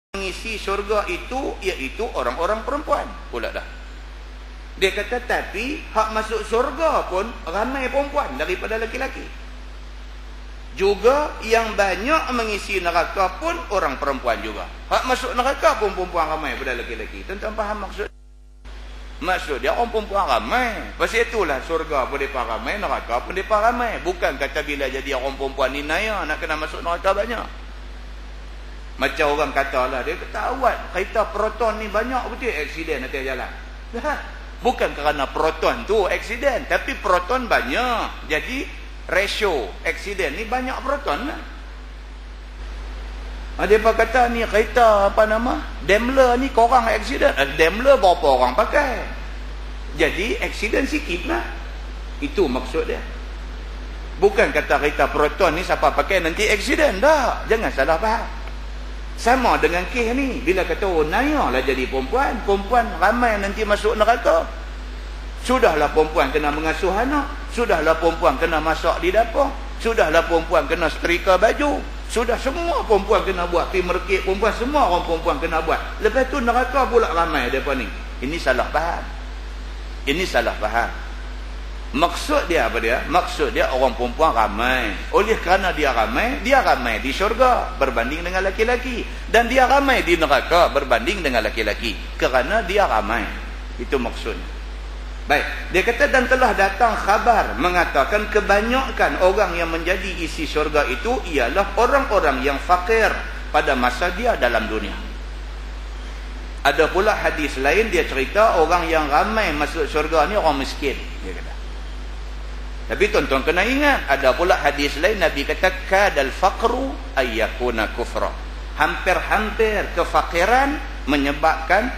mengisi syurga itu iaitu orang-orang perempuan pula dah. Dia kata tapi hak masuk syurga pun ramai perempuan daripada lelaki-lelaki. Juga yang banyak mengisi neraka pun orang perempuan juga. Hak masuk neraka pun perempuan ramai daripada lelaki-lelaki. Tuan-tuan faham maksud? Maksud dia orang perempuan ramai. Pasal itulah syurga pun mereka ramai, neraka pun mereka ramai. Bukan kata bila jadi orang perempuan ni naya nak kena masuk neraka banyak. Macam orang kata lah, dia kata awak kereta proton ni banyak betul aksiden atas jalan. Bukan kerana proton tu aksiden, tapi proton banyak. Jadi ratio aksiden ni banyak proton lah. Dia kata ni kereta apa nama Daimler ni korang aksiden. Daimler berapa orang pakai, jadi aksiden sikit lah. Itu maksud dia. Bukan kata kereta proton ni siapa pakai nanti aksiden. Dah, jangan salah faham. Sama dengan kes ni. Bila kata oh naya lah jadi perempuan, perempuan ramai nanti masuk neraka. Sudahlah perempuan kena mengasuh anak, sudahlah perempuan kena masak di dapur, sudahlah perempuan kena setrika baju, sudah semua perempuan kena buat. Pergi merkik perempuan, semua orang perempuan kena buat. Lepas tu neraka pula ramai mereka ni. Ini salah faham. Ini salah faham. Maksud dia apa dia? Maksud dia orang perempuan ramai. Oleh kerana dia ramai di syurga berbanding dengan laki-laki. Dan dia ramai di neraka berbanding dengan laki-laki. Kerana dia ramai. Itu maksudnya. Baik. Dia kata dan telah datang khabar mengatakan kebanyakan orang yang menjadi isi syurga itu ialah orang-orang yang fakir pada masa dia dalam dunia. Ada pula hadis lain dia cerita orang yang ramai masuk syurga ni orang miskin. Dia kata. Tapi tuan-tuan kena ingat, ada pula hadis lain Nabi kata kadal faqru ayyakuna kufra. Hampir-hampir kefakiran menyebabkan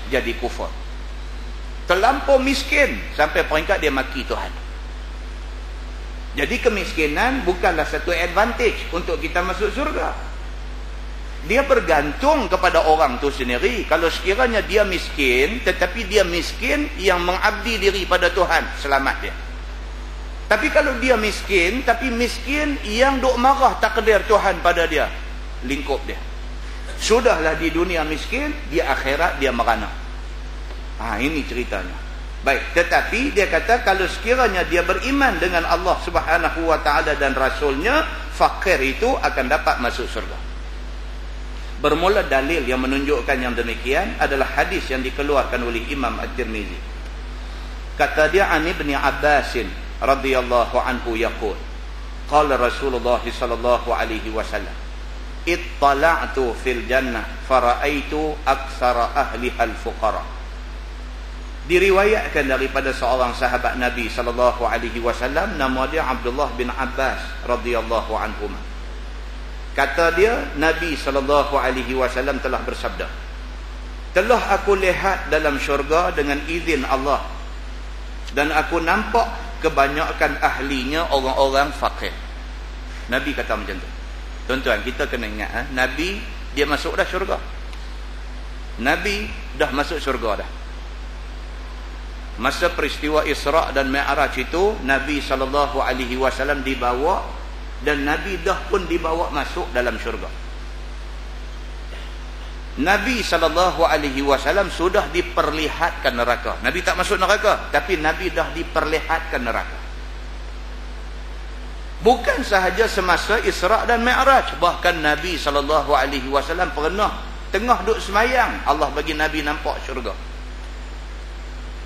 jadi kufur. Terlampau miskin sampai peringkat dia maki Tuhan. Jadi kemiskinan bukanlah satu advantage untuk kita masuk surga. Dia bergantung kepada orang tu sendiri. Kalau sekiranya dia miskin, tetapi dia miskin yang mengabdi diri pada Tuhan, selamat dia. Tapi kalau dia miskin, tapi miskin yang duk marah takdir Tuhan pada dia, lingkup dia. Sudahlah di dunia miskin, di akhirat dia merana. Ini ceritanya. Baik, tetapi dia kata kalau sekiranya dia beriman dengan Allah Subhanahu wa taala dan rasulnya, fakir itu akan dapat masuk surga. Bermula dalil yang menunjukkan yang demikian adalah hadis yang dikeluarkan oleh Imam At-Tirmizi. Kata dia an Ibni Abbasin radhiyallahu anhu yaqul qala Rasulullah sallallahu alaihi wasallam ittala'tu fil jannah fara'aitu aktsara ahliha al-fuqara. Diriwayatkan daripada seorang sahabat Nabi sallallahu alaihi wasallam, nama dia Abdullah bin Abbas radhiyallahu anhuma. Kata dia Nabi sallallahu alaihi wasallam telah bersabda, telah aku lihat dalam syurga dengan izin Allah dan aku nampak kebanyakan ahlinya orang-orang fakir. Nabi kata macam tu. Tuan-tuan, kita kena ingat, Nabi dia masuk dah syurga. Nabi dah masuk syurga dah. Masa peristiwa Isra' dan Mi'raj itu, Nabi SAW dibawa dan Nabi dah pun dibawa masuk dalam syurga. Nabi SAW sudah diperlihatkan neraka. Nabi tak masuk neraka, tapi Nabi dah diperlihatkan neraka. Bukan sahaja semasa Isra' dan Mi'raj, bahkan Nabi SAW pernah tengah duduk semayang, Allah bagi Nabi nampak syurga.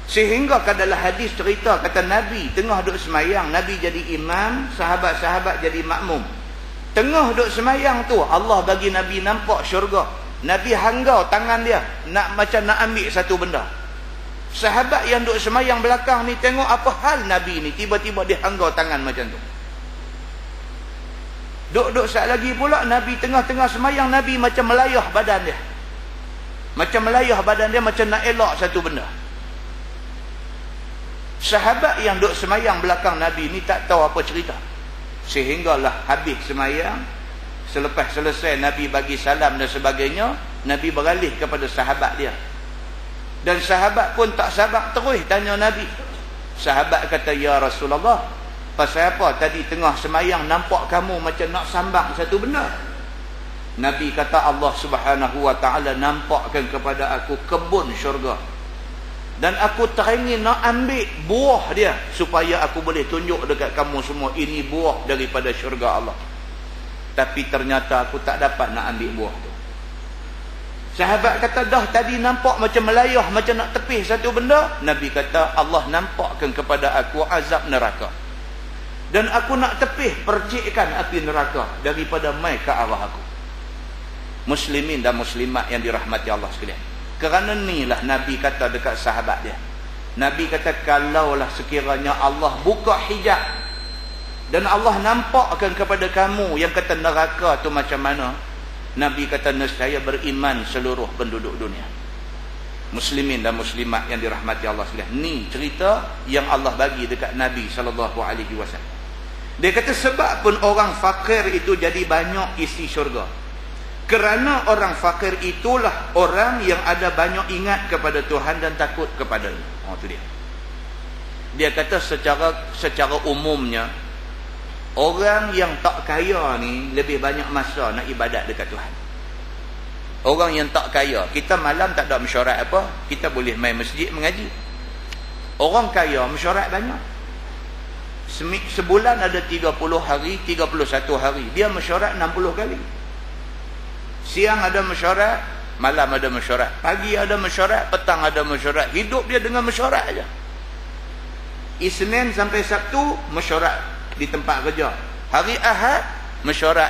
Sehingga kadalah hadis cerita, kata Nabi tengah duduk semayang, Nabi jadi imam, sahabat-sahabat jadi makmum. Tengah duduk semayang tu, Allah bagi Nabi nampak syurga. Nabi hanggau tangan dia macam nak ambil satu benda. Sahabat yang duduk semayang belakang ni tengok apa hal Nabi ni, tiba-tiba dia hanggau tangan macam tu. Duduk saat lagi pula Nabi tengah-tengah semayang, Nabi macam melayah badan dia. Macam melayah badan dia, macam nak elak satu benda. Sahabat yang duduk semayang belakang Nabi ni tak tahu apa cerita. Sehinggalah habis semayang, selepas selesai Nabi bagi salam dan sebagainya, Nabi beralih kepada sahabat dia. Dan sahabat pun tak sabar terus tanya Nabi. Sahabat kata, ya Rasulullah, pasal apa tadi tengah semayang nampak kamu macam nak sambang satu benda? Nabi kata Allah Subhanahu wa ta'ala nampakkan kepada aku kebun syurga, dan aku teringin nak ambil buah dia supaya aku boleh tunjuk dekat kamu semua ini buah daripada syurga Allah. Tapi ternyata aku tak dapat nak ambil buah tu. Sahabat kata, dah tadi nampak macam melayah, macam nak tepih satu benda. Nabi kata, Allah nampakkan kepada aku azab neraka, dan aku nak tepih percikkan api neraka daripada mai ke arah aku. Muslimin dan muslimat yang dirahmati Allah sekalian, kerana inilah Nabi kata dekat sahabat dia. Nabi kata, kalaulah sekiranya Allah buka hijab dan Allah nampakkan kepada kamu yang kata neraka tu macam mana, Nabi kata, nescaya beriman seluruh penduduk dunia. Muslimin dan muslimat yang dirahmati Allah sekalian, ni cerita yang Allah bagi dekat Nabi SAW. Dia kata, sebab pun orang fakir itu jadi banyak isi syurga, kerana orang fakir itulah orang yang ada banyak ingat kepada Tuhan dan takut kepada-Nya. Oh, tu dia. Dia kata secara umumnya, orang yang tak kaya ni lebih banyak masa nak ibadat dekat Tuhan. Orang yang tak kaya, kita malam tak ada mesyuarat apa, kita boleh main masjid mengaji. Orang kaya mesyuarat banyak. Sebulan ada 30 hari, 31 hari, dia mesyuarat 60 kali. Siang ada mesyuarat, malam ada mesyuarat, pagi ada mesyuarat, petang ada mesyuarat. Hidup dia dengan mesyuarat aja. Isnin sampai Sabtu mesyuarat di tempat kerja. Hari Ahad mesyuarat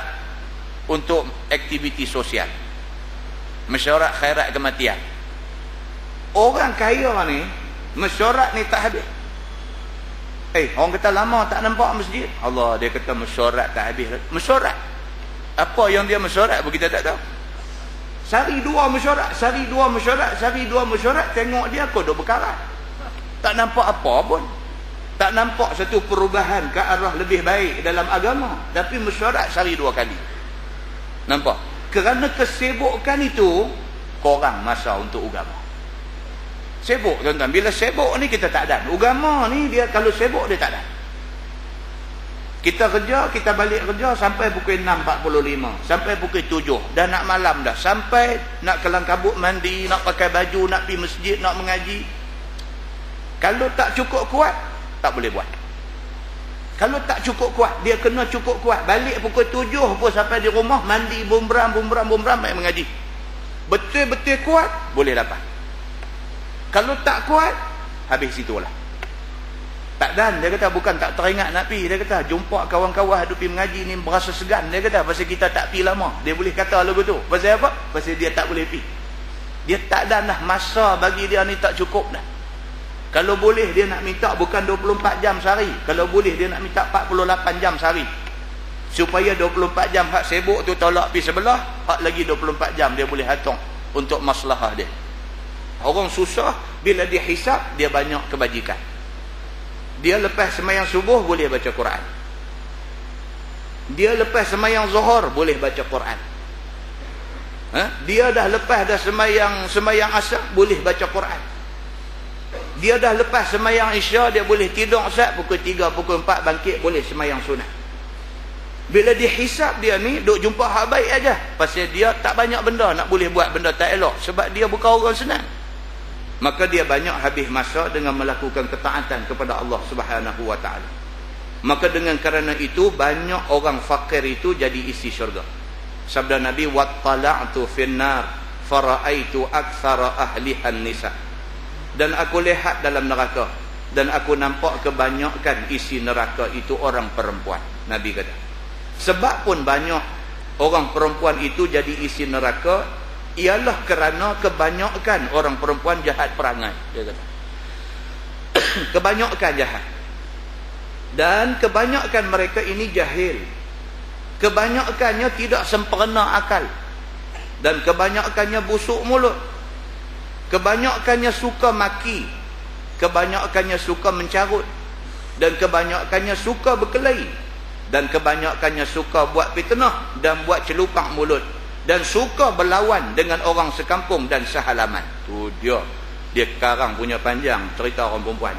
untuk aktiviti sosial, mesyuarat khairat kematian. Orang kaya ni mesyuarat ni tak habis. Orang kata lama tak nampak masjid. Allah, dia kata mesyuarat tak habis. Mesyuarat apa yang dia mesyuarat pun kita tak tahu. Sehari dua mesyuarat, sehari dua mesyuarat, sehari dua mesyuarat. Tengok dia kau dah berkarat, tak nampak apa pun. Tak nampak satu perubahan ke arah lebih baik dalam agama. Tapi mesyuarat sehari 2 kali. Nampak? Kerana kesibukan itu, korang masa untuk agama. Sibuk tuan-tuan. Bila sibuk ni kita tak ada. Agama ni dia kalau sibuk dia tak ada. Kita kerja, kita balik kerja sampai pukul 6.45. Sampai pukul 7. Dah nak malam dah. Sampai nak kelang kabut mandi, nak pakai baju, nak pergi masjid, nak mengaji. Kalau tak cukup kuat, tak boleh buat. Kalau tak cukup kuat, dia kena cukup kuat. Balik pukul 7 pun sampai di rumah, mandi, bumbram, main mengaji. Betul-betul kuat, boleh dapat. Kalau tak kuat, habis situlah. Tak dan, dia kata bukan tak teringat nak pergi. Dia kata jumpa kawan-kawan hadap pergi mengaji ni berasa segan. Dia kata pasal kita tak pergi lama. Dia boleh kata lagu tu. Pasal apa? Pasal dia tak boleh pergi. Dia tak dan dah, masa bagi dia ni tak cukup dah. Kalau boleh dia nak minta bukan 24 jam sehari. Kalau boleh dia nak minta 48 jam sehari. Supaya 24 jam hak sibuk tu tolak pergi sebelah, hak lagi 24 jam dia boleh hatung untuk maslahah dia. Orang susah, bila dia hisap, dia banyak kebajikan. Dia lepas sembahyang subuh boleh baca Quran. Dia lepas sembahyang zuhur boleh baca Quran. Dia dah lepas dah sembahyang asar boleh baca Quran. Dia dah lepas sembahyang isya, dia boleh tidur asar pukul 3, pukul 4 bangkit, boleh sembahyang sunat. Bila dihisap dia ni, duk jumpa hak baik aja. Pasal dia tak banyak benda nak boleh buat benda tak elok. Sebab dia bukan orang senang. Maka dia banyak habis masa dengan melakukan ketaatan kepada Allah Subhanahu wa ta'ala. Maka dengan kerana itu, banyak orang fakir itu jadi isi syurga. Sabda Nabi, wattala'tu finnar fara'aitu aktsara ahlihan nisa. Dan aku lihat dalam neraka, dan aku nampak kebanyakan isi neraka itu orang perempuan. Nabi kata, sebab pun banyak orang perempuan itu jadi isi neraka, ialah kerana kebanyakan orang perempuan jahat perangai. Dia kata kebanyakan jahat, dan kebanyakan mereka ini jahil. Kebanyakannya tidak sempurna akal, dan kebanyakannya busuk mulut. Kebanyakannya suka maki, kebanyakannya suka mencarut, dan kebanyakannya suka berkelahi, dan kebanyakannya suka buat fitnah dan buat celupak mulut, dan suka berlawan dengan orang sekampung dan sehalaman. Tu dia karang punya panjang cerita orang perempuan.